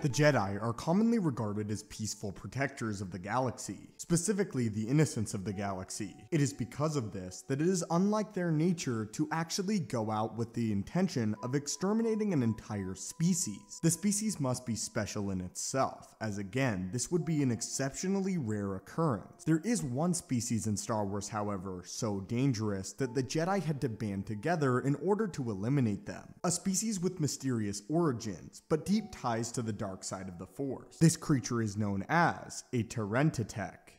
The Jedi are commonly regarded as peaceful protectors of the galaxy, specifically the innocence of the galaxy. It is because of this that it is unlike their nature to actually go out with the intention of exterminating an entire species. The species must be special in itself, as again, this would be an exceptionally rare occurrence. There is one species in Star Wars, however, so dangerous that the Jedi had to band together in order to eliminate them. A species with mysterious origins, but deep ties to the dark side of the Force. This creature is known as a Terminus.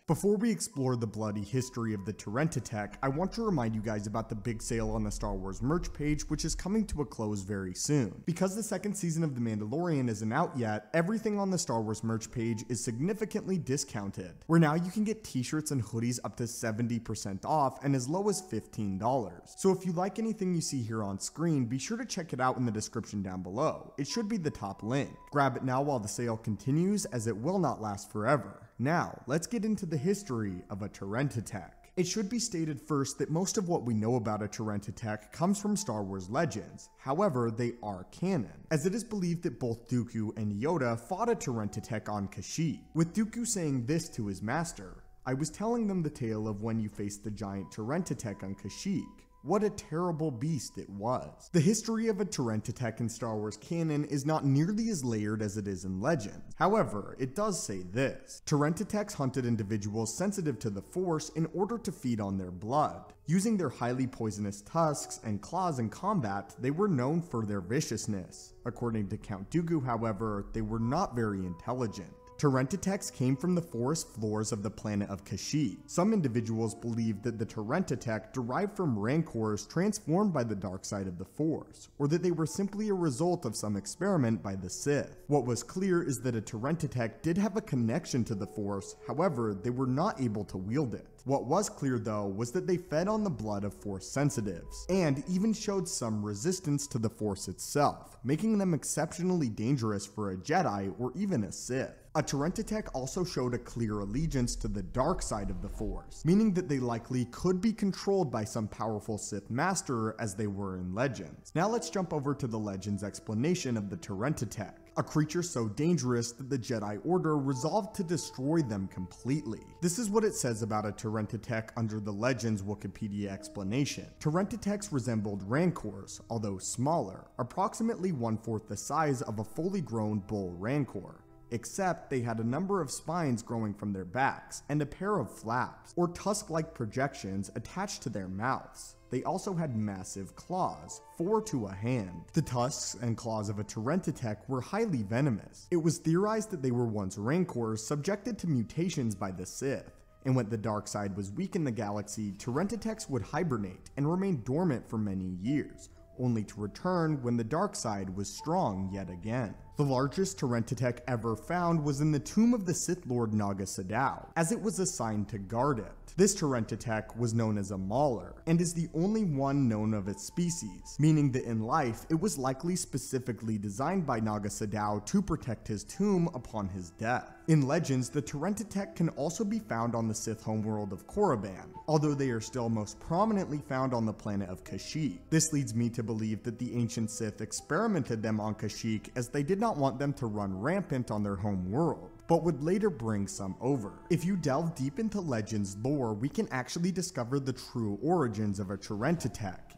Before we explore the bloody history of the Terminus, I want to remind you guys about the big sale on the Star Wars merch page, which is coming to a close very soon. Because the second season of The Mandalorian isn't out yet, everything on the Star Wars merch page is significantly discounted, where now you can get t-shirts and hoodies up to 70% off and as low as $15. So if you like anything you see here on screen, be sure to check it out in the description down below. It should be the top link. Grab it now while the sale continues, as it will not last forever. Now, let's get into the history of a Terminus. It should be stated first that most of what we know about a Terminus comes from Star Wars legends. However, they are canon, as it is believed that both Dooku and Yoda fought a Terminus on Kashyyyk, with Dooku saying this to his master: "I was telling them the tale of when you faced the giant Terminus on Kashyyyk. What a terrible beast it was." The history of a Terminus in Star Wars canon is not nearly as layered as it is in legend. However, it does say this: Terminus hunted individuals sensitive to the Force in order to feed on their blood. Using their highly poisonous tusks and claws in combat, they were known for their viciousness. According to Count Dooku, however, they were not very intelligent. Terminus came from the forest floors of the planet of Kashyyyk. Some individuals believe that the Terminus derived from rancors transformed by the dark side of the Force, or that they were simply a result of some experiment by the Sith. What was clear is that a Terminus did have a connection to the Force, however, they were not able to wield it. What was clear though was that they fed on the blood of Force sensitives, and even showed some resistance to the Force itself, making them exceptionally dangerous for a Jedi or even a Sith. A Terminus also showed a clear allegiance to the dark side of the Force, meaning that they likely could be controlled by some powerful Sith master as they were in Legends. Now let's jump over to the Legends explanation of the Terminus, a creature so dangerous that the Jedi Order resolved to destroy them completely. This is what it says about a Terminus under the Legends Wikipedia explanation. Terminus resembled rancors, although smaller, approximately 1/4 the size of a fully grown bull rancor. Except they had a number of spines growing from their backs, and a pair of flaps, or tusk-like projections attached to their mouths. They also had massive claws, 4 to a hand. The tusks and claws of a Terminus were highly venomous. It was theorized that they were once rancors subjected to mutations by the Sith, and when the dark side was weak in the galaxy, Terminus would hibernate and remain dormant for many years, only to return when the dark side was strong yet again. The largest Terminus ever found was in the tomb of the Sith Lord Naga Sadow, as it was assigned to guard it. This Terminus was known as a Mauler, and is the only one known of its species, meaning that in life it was likely specifically designed by Naga Sadow to protect his tomb upon his death. In Legends, the Terminus can also be found on the Sith homeworld of Korriban, although they are still most prominently found on the planet of Kashyyyk. This leads me to believe that the ancient Sith experimented them on Kashyyyk, as they did not want them to run rampant on their home world, but would later bring some over. If you delve deep into Legends lore, we can actually discover the true origins of a Terminus,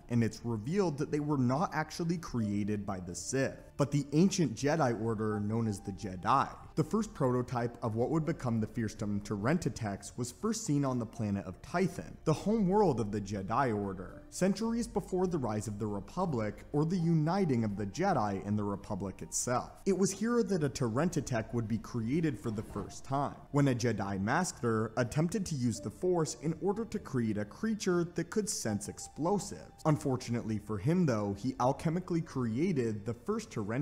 and it's revealed that they were not actually created by the Sith, but the ancient Jedi Order known as the Jedi. The first prototype of what would become the fearsome Terminus was first seen on the planet of Tython, the home world of the Jedi Order, centuries before the rise of the Republic or the uniting of the Jedi and the Republic itself. It was here that a Terminus would be created for the first time, when a Jedi Master attempted to use the Force in order to create a creature that could sense explosives. Unfortunately for him though, he alchemically created the first Terminus,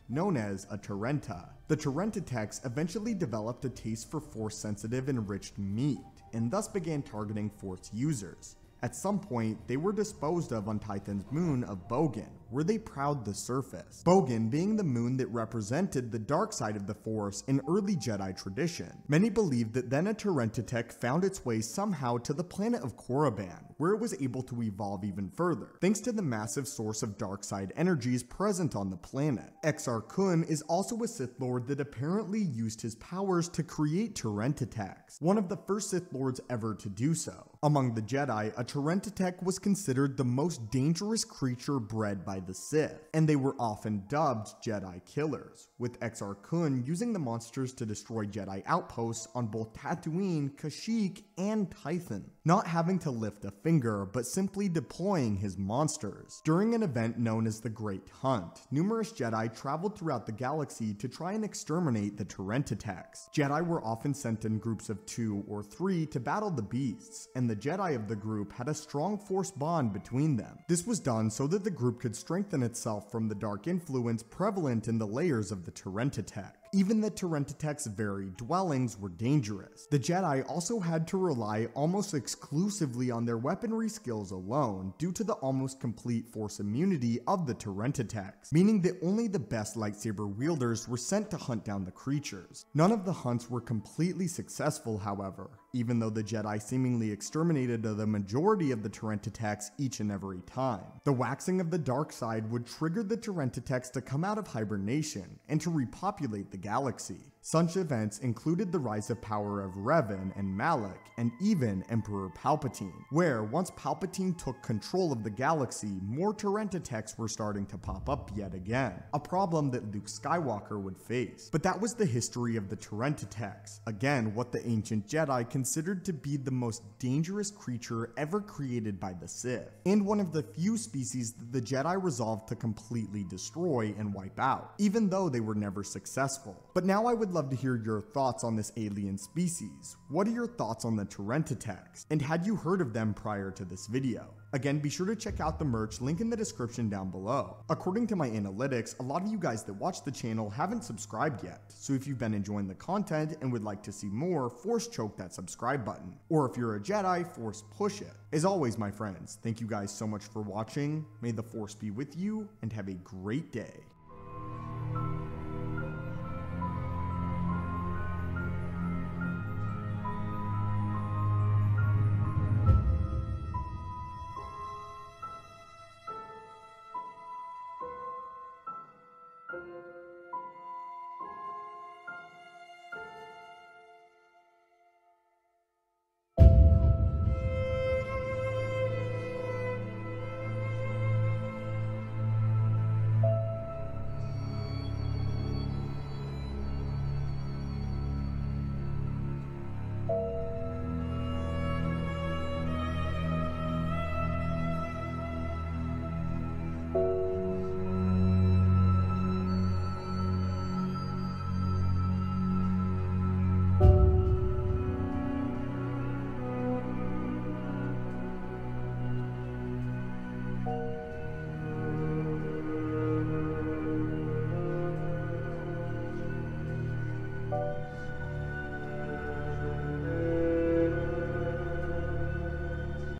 known as a Terenta. The Terminus eventually developed a taste for Force-sensitive enriched meat, and thus began targeting Force users. At some point, they were disposed of on Tython's moon of Bogan, where they prowled the surface, Bogan being the moon that represented the dark side of the Force in early Jedi tradition. Many believe that then a Terentitech found its way somehow to the planet of Korriban, where it was able to evolve even further, thanks to the massive source of dark side energies present on the planet. Exar Kun is also a Sith Lord that apparently used his powers to create Terentitechs, one of the first Sith Lords ever to do so. Among the Jedi, a Terentitech was considered the most dangerous creature bred by the Sith, and they were often dubbed Jedi killers, with Exar Kun using the monsters to destroy Jedi outposts on both Tatooine, Kashyyyk, and Tython, not having to lift a finger, but simply deploying his monsters. During an event known as the Great Hunt, numerous Jedi traveled throughout the galaxy to try and exterminate the Terentitechs. Jedi were often sent in groups of 2 or 3 to battle the beasts, and the Jedi of the group had a strong Force bond between them. This was done so that the group could strengthen itself from the dark influence prevalent in the layers of the Terentitech. Even the Terentitech's very dwellings were dangerous. The Jedi also had to rely almost exclusively on their weaponry skills alone due to the almost complete Force immunity of the Terentitechs, meaning that only the best lightsaber wielders were sent to hunt down the creatures. None of the hunts were completely successful, however, even though the Jedi seemingly exterminated the majority of the Terentitechs each and every time. The waxing of the dark side would trigger the Terentitechs to come out of hibernation and to repopulate the galaxy. Such events included the rise of power of Revan and Malak, and even Emperor Palpatine, where once Palpatine took control of the galaxy, more Terentitechs were starting to pop up yet again, a problem that Luke Skywalker would face. But that was the history of the Terentitechs, again what the ancient Jedi considered to be the most dangerous creature ever created by the Sith, and one of the few species that the Jedi resolved to completely destroy and wipe out, even though they were never successful. But now I would love to hear your thoughts on this alien species. What are your thoughts on the Terentitechs? And had you heard of them prior to this video? Again, be sure to check out the merch, link in the description down below. According to my analytics, a lot of you guys that watch the channel haven't subscribed yet, so if you've been enjoying the content and would like to see more, force choke that subscribe button. Or if you're a Jedi, force push it. As always, my friends, thank you guys so much for watching, may the Force be with you, and have a great day.